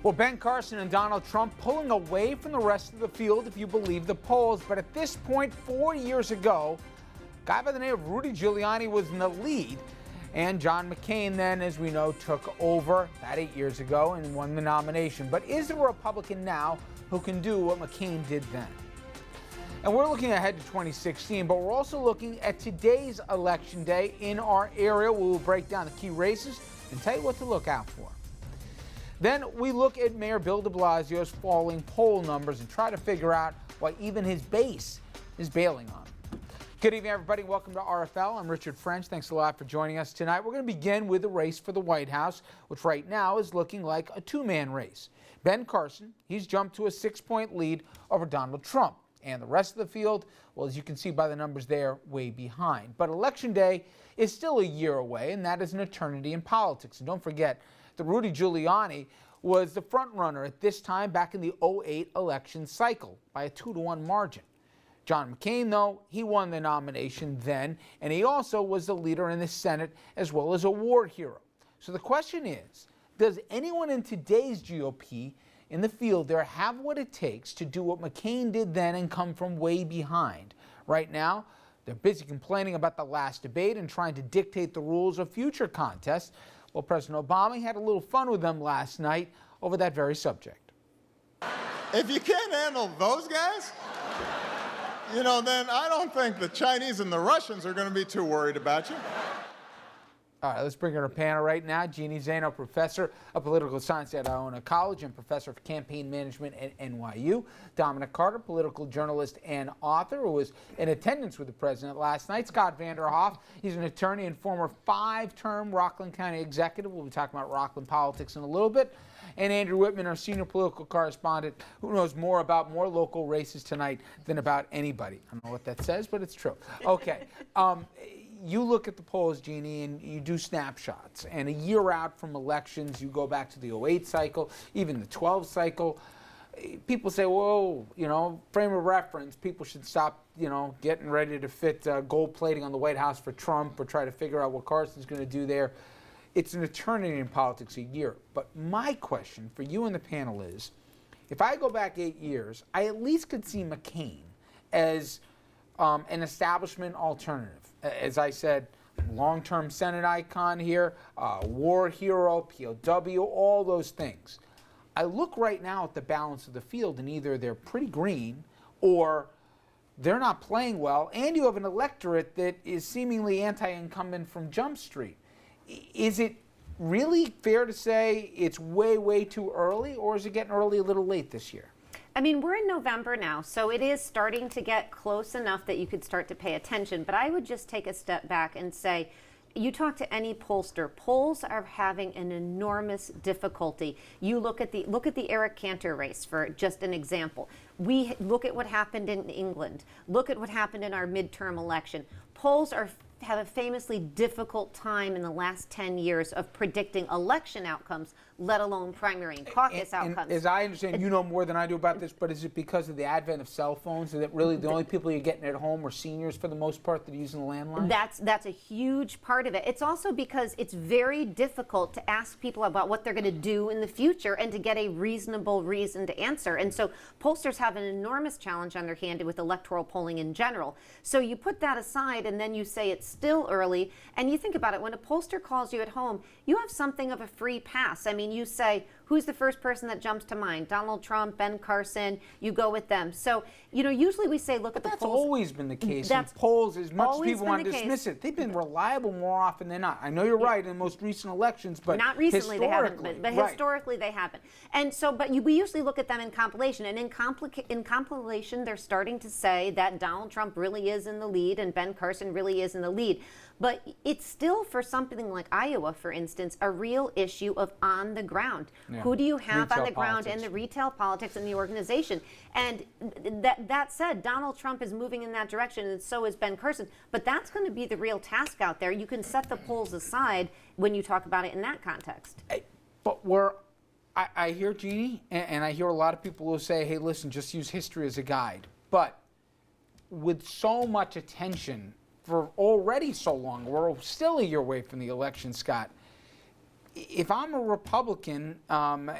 Well, Ben Carson and Donald Trump pulling away from the rest of the field if you believe the polls. But at this point, 4 years ago, a guy by the name of Rudy Giuliani was in the lead. And John McCain then, as we know, took over about 8 years ago and won the nomination. But is there a Republican now who can do what McCain did then? And we're looking ahead to 2016, but we're also looking at today's election day in our area. We will break down the key races and tell you what to look out for. Then we look at Mayor Bill de Blasio's falling poll numbers and try to figure out why even his base is bailing on him. Good evening, everybody. Welcome to RFL. I'm Richard French. Thanks a lot for joining us tonight. We're going to begin with the race for the White House, which right now is looking like a two-man race. Ben Carson, he's jumped to a 6-point lead over Donald Trump. And the rest of the field, well, as you can see by the numbers there, way behind. But Election Day is still a year away, and that is an eternity in politics. And don't forget, that Rudy Giuliani was the front runner at this time back in the 2008 election cycle by a 2-to-1 margin. John McCain, though, he won the nomination then, and he also was the leader in the Senate as well as a war hero. So the question is, does anyone in today's GOP in the field there have what it takes to do what McCain did then and come from way behind? Right now, they're busy complaining about the last debate and trying to dictate the rules of future contests. Well, President Obama had a little fun with them last night over that very subject. If you can't handle those guys, then I don't think the Chinese and the Russians are going to be too worried about you. All right, let's bring her to panel right now. Jeannie Zaino, professor of political science at Iona College and professor of campaign management at NYU. Dominic Carter, political journalist and author, who was in attendance with the president last night. Scott Vanderhoff, he's an attorney and former 5-term Rockland County executive. We'll be talking about Rockland politics in a little bit. And Andrew Whitman, our senior political correspondent, who knows more about more local races tonight than about anybody. I don't know what that says, but it's true. Okay. You look at the polls, Jeannie, and you do snapshots. And a year out from elections, you go back to the 2008 cycle, even the 12 cycle. People say, whoa, frame of reference, people should stop, getting ready to fit gold plating on the White House for Trump or try to figure out what Carson's going to do there. It's an eternity in politics, a year. But my question for you and the panel is, if I go back 8 years, I at least could see McCain as an establishment alternative. As I said, long-term Senate icon here, war hero, POW, all those things. I look right now at the balance of the field, and either they're pretty green or they're not playing well, and you have an electorate that is seemingly anti-incumbent from Jump Street. Is it really fair to say it's way, way too early, or is it getting early a little late this year? I mean, we're in November now, so it is starting to get close enough that you could start to pay attention. But I would just take a step back and say, you talk to any pollster, polls are having an enormous difficulty. You look at the Eric Cantor race for just an example. We look at what happened in England. Look at what happened in our midterm election. Polls have a famously difficult time in the last 10 years of predicting election outcomes, let alone primary and caucus outcomes. And as I understand, you know more than I do about this, but is it because of the advent of cell phones? Is that really the only people you're getting at home are seniors for the most part that are using the landline? That's a huge part of it. It's also because it's very difficult to ask people about what they're going to do in the future and to get a reasonable reason to answer. And so pollsters have an enormous challenge on their hand with electoral polling in general. So you put that aside and then you say it's still early, and you think about it, when a pollster calls you at home, you have something of a free pass. I mean, you say, who's the first person that jumps to mind? Donald Trump, Ben Carson, you go with them. So, usually we say, look at the polls. That's always been the case in polls, as much as people want to dismiss it. They've been reliable more often than not. I know you're right in the most recent elections, but not recently they haven't, but historically they haven't. And so, we usually look at them in compilation, and in compilation they're starting to say that Donald Trump really is in the lead and Ben Carson really is in the lead. But it's still, for something like Iowa, for instance, a real issue of on the ground. Yeah. Who do you have on the ground in the retail politics and the organization? And that said, Donald Trump is moving in that direction, and so is Ben Carson. But that's going to be the real task out there. You can set the polls aside when you talk about it in that context. But I hear Jeannie, and I hear a lot of people who say, hey, listen, just use history as a guide. But with so much attention for already so long, we're still a year away from the election, Scott. if I'm a Republican, and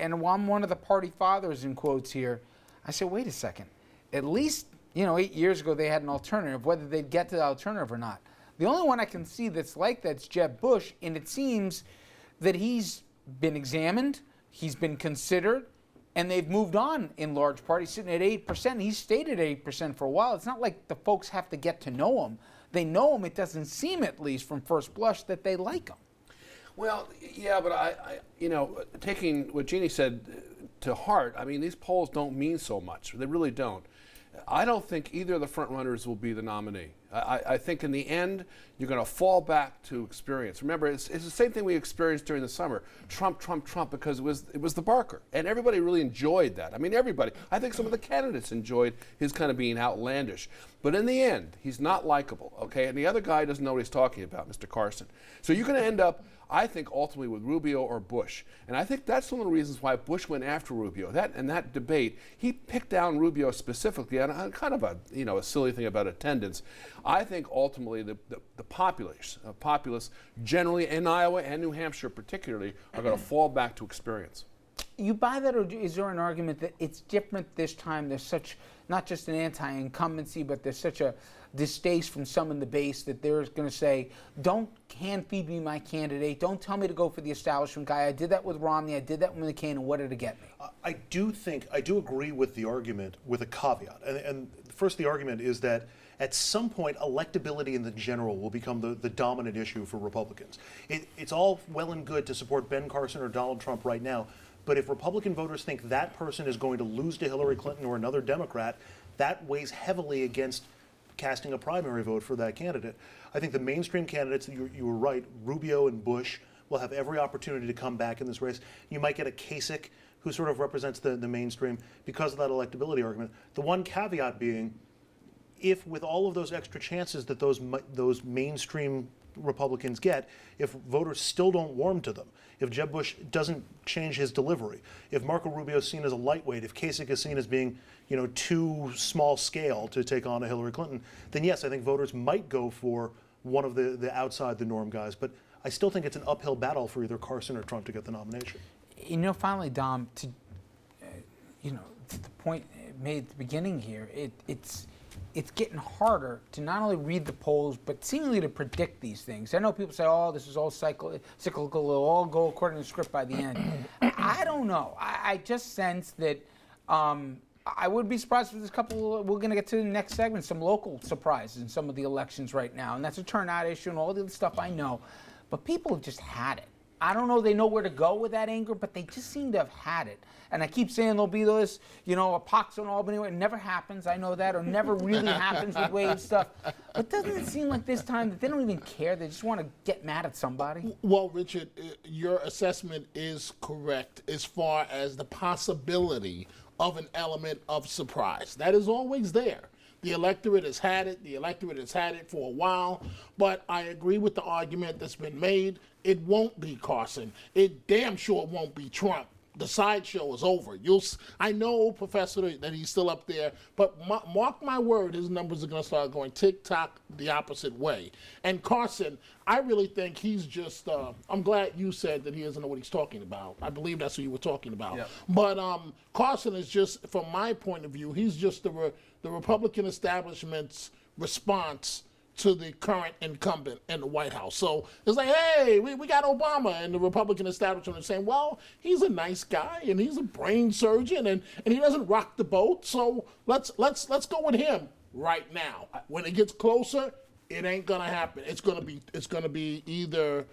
I'm one of the party fathers in quotes here, I say, wait a second. At least, 8 years ago they had an alternative, whether they'd get to the alternative or not. The only one I can see that's like that's Jeb Bush, and it seems that he's been examined, he's been considered, and they've moved on in large part. He's sitting at 8%. He's stayed at 8% for a while. It's not like the folks have to get to know him. They know him. It doesn't seem, at least from first blush, that they like him. Well, yeah, but I taking what Jeannie said to heart, I mean, these polls don't mean so much. They really don't. I don't think either of the front runners will be the nominee. I think in the end, you're going to fall back to experience. Remember, it's the same thing we experienced during the summer. Trump, Trump, Trump, because it was the Barker. And everybody really enjoyed that. I mean, everybody. I think some of the candidates enjoyed his kind of being outlandish. But in the end, he's not likable, okay? And the other guy doesn't know what he's talking about, Mr. Carson. So you're going to end up, I think, ultimately with Rubio or Bush. And I think that's one of the reasons why Bush went after Rubio. That debate, he picked down Rubio specifically on kind of a silly thing about attendance. I think ultimately the populace generally in Iowa and New Hampshire particularly are going to fall back to experience. You buy that, or is there an argument that it's different this time? There's such, not just an anti-incumbency, but there's such a distaste from some in the base that they're going to say, don't hand-feed me my candidate. Don't tell me to go for the establishment guy. I did that with Romney. I did that with McCain, and what did it get me? I do agree with the argument with a caveat. And first, the argument is that at some point, electability in the general will become the dominant issue for Republicans. It's all well and good to support Ben Carson or Donald Trump right now, but if Republican voters think that person is going to lose to Hillary Clinton or another Democrat, that weighs heavily against casting a primary vote for that candidate. I think the mainstream candidates, you were right, Rubio and Bush will have every opportunity to come back in this race. You might get a Kasich who sort of represents the mainstream because of that electability argument. The one caveat being, if with all of those extra chances that those mainstream Republicans get, if voters still don't warm to them, if Jeb Bush doesn't change his delivery, if Marco Rubio is seen as a lightweight, if Kasich is seen as being, too small scale to take on a Hillary Clinton, then yes, I think voters might go for one of the outside the norm guys. But I still think it's an uphill battle for either Carson or Trump to get the nomination. Finally, Dom, to the point made at the beginning here, it's getting harder to not only read the polls, but seemingly to predict these things. I know people say, oh, this is all cyclical, it'll all go according to the script by the end. I don't know. I just sense that I would be surprised if there's a couple, we're going to get to the next segment, some local surprises in some of the elections right now. And that's a turnout issue and all the other stuff I know. But people have just had it. I don't know they know where to go with that anger, but they just seem to have had it. And I keep saying there'll be this, a pox on Albany. It never happens, I know that, or never really happens with Wade stuff. But doesn't it seem like this time that they don't even care? They just want to get mad at somebody? Well, Richard, your assessment is correct as far as the possibility of an element of surprise. That is always there. The electorate has had it. The electorate has had it for a while. But I agree with the argument that's been made. It won't be Carson. It damn sure won't be Trump. The sideshow is over. I know, Professor, that he's still up there, but mark my word, his numbers are going to start going tick-tock the opposite way. And Carson, I really think he's just, I'm glad you said that he doesn't know what he's talking about. I believe that's what you were talking about. Yeah. But Carson is just, from my point of view, he's just the Republican establishment's response to the current incumbent in the White House. So it's like, hey, we got Obama, and the Republican establishment is saying, well, he's a nice guy and he's a brain surgeon and he doesn't rock the boat, so let's go with him right now. When it gets closer, it ain't gonna happen. It's gonna be either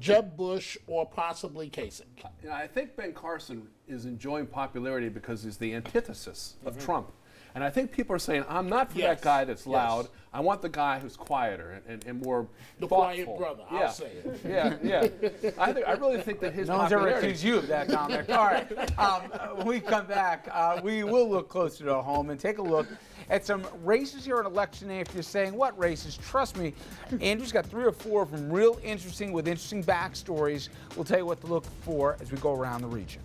Jeb Bush or possibly Kasich. I think Ben Carson is enjoying popularity because he's the antithesis of Trump. And I think people are saying, I'm not for that guy that's loud. Yes. I want the guy who's quieter and more thoughtful. Quiet brother, I'll say it. Yeah. I really think that his popularity... No one's ever accused you of that, Dominic. All right. When we come back, we will look closer to home and take a look at some races here on Election Day. If you're saying, what races? Trust me, Andrew's got 3 or 4 of them real interesting with interesting backstories. We'll tell you what to look for as we go around the region.